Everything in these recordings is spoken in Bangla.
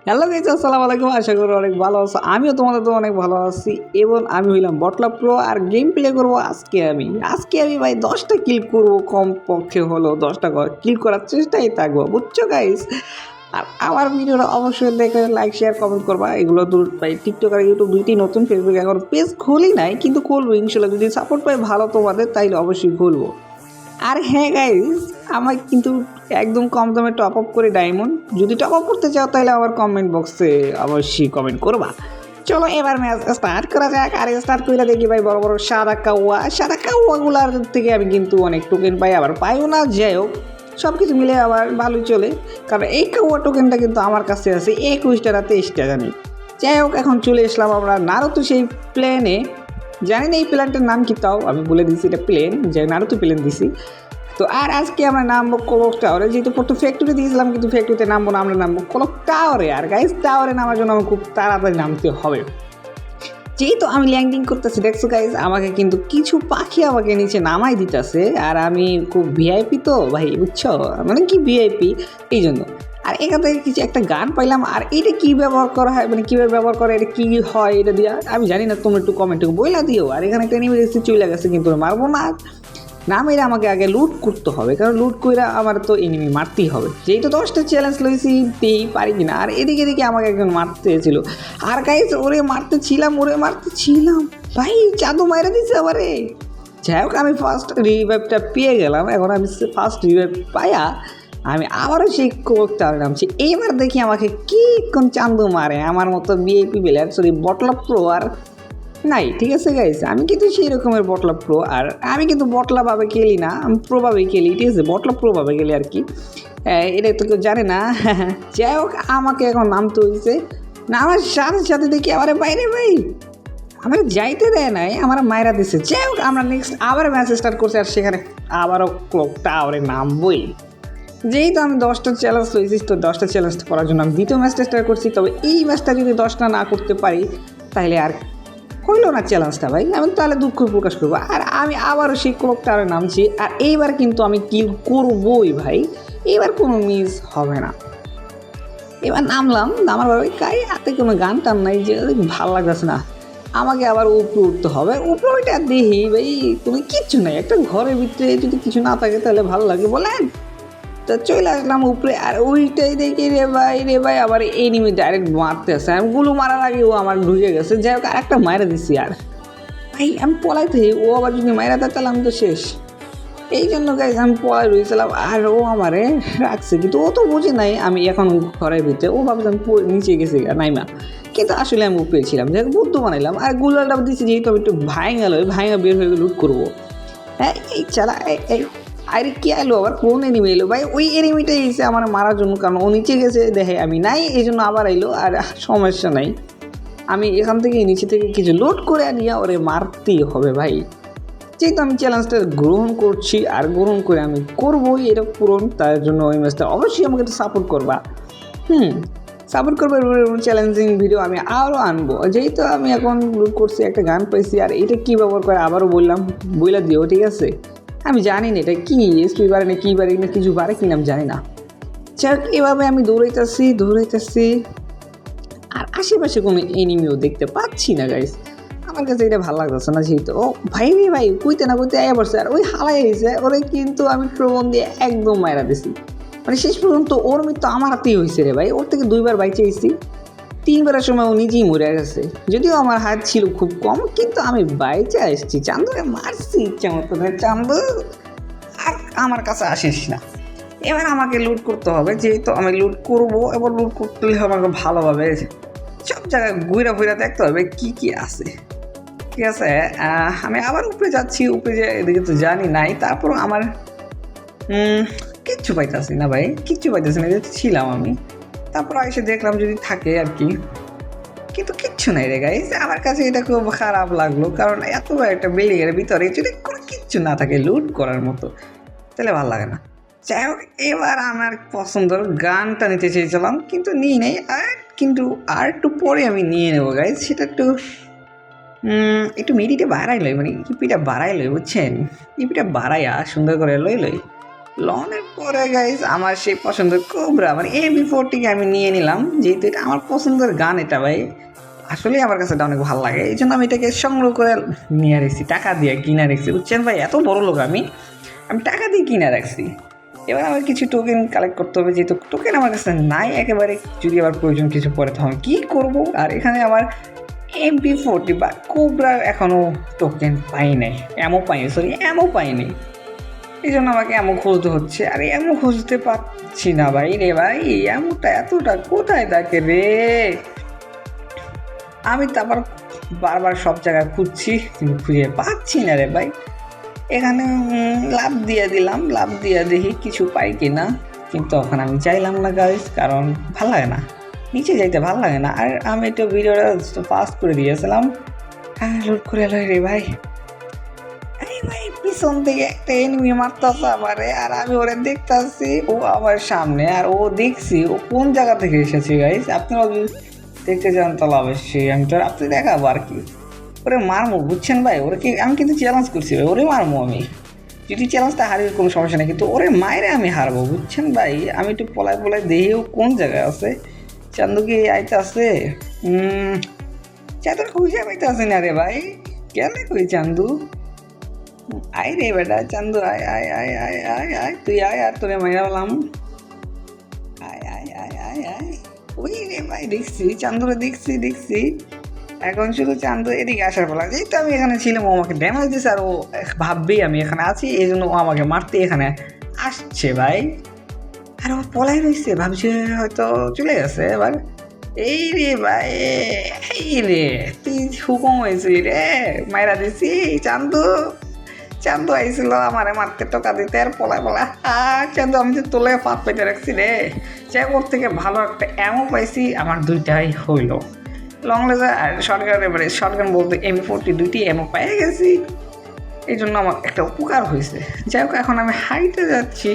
হ্যালো গাইস, আসসালামু আলাইকুম। আশা করি অনেক ভালো আছো। আমিও তোমাদের তো অনেক ভালো আছি এবং আমি হইলাম বটলা প্রো আর গেম প্লে করবো আজকে আমি ভাই 10টা কিল করবো, কমপক্ষে হলো 10টা কিল করার চেষ্টাই থাকবো, বুঝছো গাইস। আর আমার ভিডিওটা অবশ্যই দেখে লাইক শেয়ার কমেন্ট করবা। এগুলো তো ভাই টিকটক আর ইউটিউব দুইটি নতুন, ফেসবুক এখন পেজ খুলি নাই, কিন্তু খুলবো ইনশাল্লাহ। যদি সাপোর্ট পাই ভালো তোমাদের, তাইলে অবশ্যই খুলবো। আর হ্যাঁ গাইস, আমার কিন্তু একদম কম দামে টপ আপ করে ডায়মন্ড। যদি টপ আপ করতে চাও তাহলে আমার কমেন্ট বক্সে অবশ্যই কমেন্ট করবা। চলো এবার ম্যাচ স্টার্ট করা যাক। আর স্টার্ট করে দেখি ভাই, বড় বড় সাদা কাউয়াগুলার থেকে আমি কিন্তু অনেক টোকেন পাই, আবার পাইও না। যাই হোক, সব কিছু মিলে আবার ভালোই চলে, কারণ এই কাউয়া টোকেনটা কিন্তু আমার কাছে আছে 21টা 23টা জানি। যাই হোক, এখন চলে আসলাম আমরা নারুতো সেই প্লেনে। জানি না এই প্ল্যানটার নাম কি, তাও আমি বলে দিচ্ছি এটা প্লেন, যে নারুতো প্লেন দিছি। তো আর আজকে আমরা নামবো ক্লক টাওয়ারে, যেহেতু প্রথম ফ্যাক্টরি দিয়েছিলাম, কিন্তু ফ্যাক্টরিতে নামবো না, আমরা নামবো ক্লক টাওয়ারে। আর গাইস, টাওয়ারে নামার জন্য আমার খুব তাড়াতাড়ি নামতে হবে, যেহেতু আমি ল্যান্ডিং করতেছি। দেখছো গাইস, আমাকে কিন্তু কিছু পাখি আমাকে নিচে নামাই দিতেছে, আর আমি খুব ভিআইপি তো ভাই, বুঝছো, মানে কি ভিআইপি, এই জন্য। আর এখান থেকে কিছু একটা গান পাইলাম, আর এটা কি ব্যবহার করা হয়, মানে কীভাবে ব্যবহার করে, এটা কী হয় এটা দিয়া আমি জানি না, তুমি একটু কমেন্টে বইলা দিও। আর এখানে একটা এনিমি দেখছি চলে গেছে, কিন্তু মারবো না, না মেরে আমাকে আগে লুট করতে হবে, কারণ লুট করে আমার তো এনিমি মারতেই হবে। যেহেতু 10টা চ্যালেঞ্জ লইছি, দিই পারি কিনা। আর এদিকে এদিকে আমাকে একজন মারতে ছিল, আর গাইস ওরে মারতেছিলাম ভাই, জাদু মাইরা দিছে আমারে। যাই হোক, আমি ফার্স্ট রিভাইভটা পেয়ে গেলাম। এখন আমি ফার্স্ট রিভাইভ পাইয়া আমি আবারও সেই কোকটা নামছি। এইবার দেখি আমাকে কি কোন চান্দু মারে, আমার মতো বিএপি প্লেয়ার, সরি বটলা প্রো আর নাই। ঠিক আছে গাইস, আমি কিন্তু সেই রকমের বটলা প্রো, আর আমি কিন্তু বটলাভাবে খেলি না, আমি প্রোভাবেই খেলি। ঠিক আছে, বটলা প্রোভাবে খেলি আর কি। এটা তো কেউ জানে না। যাই হোক, আমাকে এখন নামতে হয়েছে না, আমার সাথে সাথে দেখি আবার বাইরে ভাই আমার যাইতে দেয় নাই, আমার মায়েরা দিচ্ছে। যাই হোক, আমরা নেক্সট আবার ম্যাচ স্টার্ট করছি, আর সেখানে আবারও ক্লক টাওয়ারে নামবই। যেহেতু আমি 10টা চ্যালেঞ্জ লইছি, তো 10টা চ্যালেঞ্জ করার জন্য আমি দ্বিতীয় ম্যাচটা স্টার্ট করছি। তবে এই ম্যাচটা যদি 10টা না করতে পারি, তাহলে আর হইলো না চ্যালেঞ্জটা ভাই, আমি তাহলে দুঃখ প্রকাশ করবো। আর আমি আবারও সেই ক্লক টাওয়ারে নামছি, আর এইবার কিন্তু আমি কিল করবই ভাই, এবার কোনো মিস হবে না। এবার নামলাম, নামার ভাবে কাই হাতে কোনো গান টান নাই, যে ভালো লাগতেছে না, আমাকে আবার উপরে উঠতে হবে। উপরে ওইটা দেখি ভাই কোনো কিচ্ছু নাই, একটা ঘরের ভিতরে যদি কিছু না থাকে তাহলে ভালো লাগে বলেন। তো চলে আসলাম উপরে, আর ওইটাই দেখি রে ভাই আবার এনিমি ডাইরেক্ট মারতে আসে। আমি গুলো মারার আগে ও আমার ঢুকে গেছে। যাই হোক, আর একটা মাইরা দিচ্ছি। আর ভাই আমি পলাইতে, ও আবার যদি মাইরা দেয় তাহলে আমি তো শেষ। এই জন্য গাইজ আমি পলাই রয়েছিলাম, আর ও আমারে রাখছে, কিন্তু ও তো বুঝে নাই আমি এখন ঘরের ভিতরে। ও ভাবছে আমি নিচে গেছি নাইমা, কিন্তু আসলে আমি উপরে ছিলাম। যাই হোক, বুদ্ধ বানাইলাম, আর গুলাটা দিচ্ছি, যেহেতু আমি একটু ভাঙা বের হয়ে লুট করবো। হ্যাঁ, এই চালা এই আরে কি আইলো আবার, কোন এনিমি এলো ভাই? ওই এনিমিটাই এসে আমার মারার জন্য, কারণ ও নিচে গেছে দেখে আমি নাই, এই জন্য আবার আইলো। আর সমস্যা নাই, আমি এখান থেকে নিচে থেকে কিছু লোড করে নিয়ে ওরে মারতেই হবে ভাই। যেহেতু আমি চ্যালেঞ্জটা গ্রহণ করছি, আর গ্রহণ করে আমি করবোই এটা পূরণ, তার জন্য ওই ম্যাচটা অবশ্যই আমাকে তো সাপোর্ট করবা। সাপোর্ট করবো, চ্যালেঞ্জিং ভিডিও আমি আরও আনবো। যেহেতু আমি এখন লুট করছি, একটা গান পাইছি, আর এটা কী ব্যবহার করে আবারও বইলা দিও, ঠিক আছে। আমি জানি না এটা কি এসপি বাড়ে না, কী বাড়ে না, কিছু বাড়ে কিনা আমি জানি না। যাক, এভাবে আমি দৌড়াইতেছি, আর আশেপাশে কোনো এনিমিও দেখতে পাচ্ছি না গাইস। আমার কাছে এটা ভালো লাগতেছে না, যেহেতু ও ভাই কইতে না কইতে আয়া পড়ছে, আর ওই হালাই হয়েছে ওরে, কিন্তু আমি প্রবণ দিয়ে একদম মায়েরা দিছি। মানে শেষ পর্যন্ত ওর মৃত্যু আমার হাতেই হয়েছে রে ভাই। ওর থেকে 2বার বাইচে এসেছি, 3বারের সময় ও নিজেই মরে গেছে। যদিও আমার হাত ছিল খুব কম, কিন্তু আমি বাইচে আসছি। চান্দুরে মারছি ইচ্ছা মতো। চান্দু আর আমার কাছে আসিস না। এবার আমাকে লুট করতে হবে, যেহেতু আমি লুট করবো। এবার লুট করতে হলে আমাকে ভালোভাবে সব জায়গায় ঘুরে দেখতে হবে কি কি আছে। ঠিক আছে, আমি আবার উপরে যাচ্ছি। উপরে যে এদিকে তো জানি নাই, তারপর আমার কিচ্ছু পাইতেছি না ভাই, কিচ্ছু পাইতেছি না, যেহেতু ছিলাম আমি। তারপর এসে দেখলাম যদি থাকে আর কি, কিন্তু কিচ্ছু নাই রে গাইস। আমার কাছে এটা খুব খারাপ লাগলো, কারণ এত একটা বিল্ডিংয়ের ভিতরে যদি কোনো কিচ্ছু না থাকে লুট করার মতো, তাহলে ভালো লাগে না। যাই হোক, এবার আমার পছন্দের গানটা নিতে চেয়েছিলাম, কিন্তু নিয়ে নেই। কিন্তু আর একটু পরে আমি নিয়ে নেবো গাইস, সেটা একটু মিডিটা বাড়াই লই, মানে ইপিটা বাড়াই লই, বুঝছেন, ইপিটা বাড়াইয়া সুন্দর করে লই। লনের পরে গাইস আমার সেই পছন্দের কোবরা মানে AB40 আমি নিয়ে নিলাম, যেহেতু এটা আমার পছন্দের গান। এটা ভাই আসলে আমার কাছে এটা অনেক ভালো লাগে, এই জন্য আমি এটাকে সংগ্রহ করে নিয়ে রেখেছি, টাকা দিয়ে কিনে রেখেছি, বুঝছেন ভাই? এত বড় লোক আমি টাকা দিয়ে কিনে রাখছি। এবার আমার কিছু টোকেন কালেক্ট করতে হবে, যেহেতু টোকেন আমার কাছে নাই একেবারে, যদি আবার প্রয়োজন কিছু পড়ে তখন কী করবো। আর এখানে আমার AB40 বা কোবরার এখনও টোকেন পাই নাই, এমও পাই নাই, এই জন্য আমাকে এমন খুঁজতে হচ্ছে। আর এমন খুঁজতে পারছি না ভাই রে ভাই, এমনটা এতটা কোথায় থাকে রে। আমি তো আবার বারবার সব জায়গায় খুঁজছি কিন্তু খুঁজে পাচ্ছি না রে ভাই। এখানে লাভ দিয়ে দিলাম, লাভ দিয়ে দেখি কিছু পাই কি না, কিন্তু তখন আমি চাইলাম না গাইস, কারণ ভাল লাগে না, নিচে যাইতে ভাল লাগে না। আর আমি তো ভিডিওটা ফাস্ট করে দিয়েছিলাম। হ্যাঁ লোড করে লই রে ভাই। এই ভাই পিছন থেকে একটা এনিমি মারতেছে আমারে, আর আমি ওরে দেখতেছি, ও আমার সামনে, আর ও দেখছি ও কোন জায়গা থেকে এসেছে গাইস। আপনারা যদি দেখতে চান তাহলে অবশ্যই আমি তো আপনি দেখাবো আর কি। ওরে মারমো, বুঝছেন ভাই? ওরে কি আমি কিন্তু চ্যালেঞ্জ করছি ভাই, ওরে মারমো আমি। যদি চ্যালেঞ্জটা হারি কোনো সমস্যা নেই, কিন্তু ওরে মায়েরে আমি হারবো, বুঝছেন ভাই? আমি একটু পলায় দেখি ও কোন জায়গায় আছে। চান্দু কি আইতে আছে? চাঁদুর খুঁজে পাইতে আছে না রে ভাই, কেন কই চান্দু? আয় রে বেটা চান্দু, আয় আয় আয় আয় আয় আয়, তুই আয় আর তোরে মাইরালাম। আয় আয় আয় আয় আয়, ওই রে ভাই দেখছি চান্দুরে, দেখছি। এখন শুধু চান্দু এদিকে আসার ফলে, যেহেতু আমি এখানে ছিলাম ও আমাকে ড্যামেজ দিয়েছে, আর ও ভাববেই আমি এখানে আছি, এই জন্য ও আমাকে মারতে এখানে আসছে ভাই। আর ও পলাই রয়েছে, ভাবছে হয়তো চলে গেছে এবার। এই রে ভাই, এই রে তুই হুকুম হয়েছিলি রে, মাইরা দিছি। চান্দু আইছিল আমারে মারতে, টোকা দিতে, আর পলায় চান্দু আমি তো তোলে পাত পেতে রাখছি রে। চেকর থেকে ভালো একটা অ্যামও পাইছি, আমার দুইটাই হইল, লং লেজার আর শর্টগান। এবারে শর্টগান বলতে AB40 দুইটি অ্যামও পেয়ে গেছি, এই জন্য আমার একটা উপকার হয়েছে। যাই হোক এখন আমি হাইটে যাচ্ছি,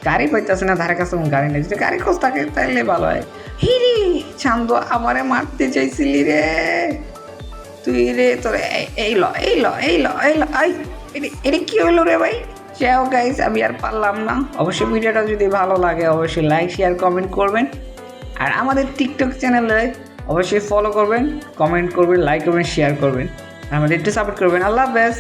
গাড়ি পাইতেছে না, ধারে কাছে গাড়ি নেই, যদি গাড়ি খোঁজ থাকে তাইলে ভালো হয়। হিরে চান্দু আমারে মারতে চাইছিলি রে তুই রে, তোরে এই ল আই, এটা কি হলো রে ভাই? যাই হোক গাইস আমি আর পারলাম না। অবশ্যই ভিডিওটা যদি ভালো লাগে অবশ্যই লাইক শেয়ার কমেন্ট করবেন, আর আমাদের টিকটক চ্যানেলে অবশ্যই ফলো করবেন, কমেন্ট করবেন, লাইক করবেন, শেয়ার করবেন, আমাদের একটু সাপোর্ট করবেন। আল্লাহ হাফেজ।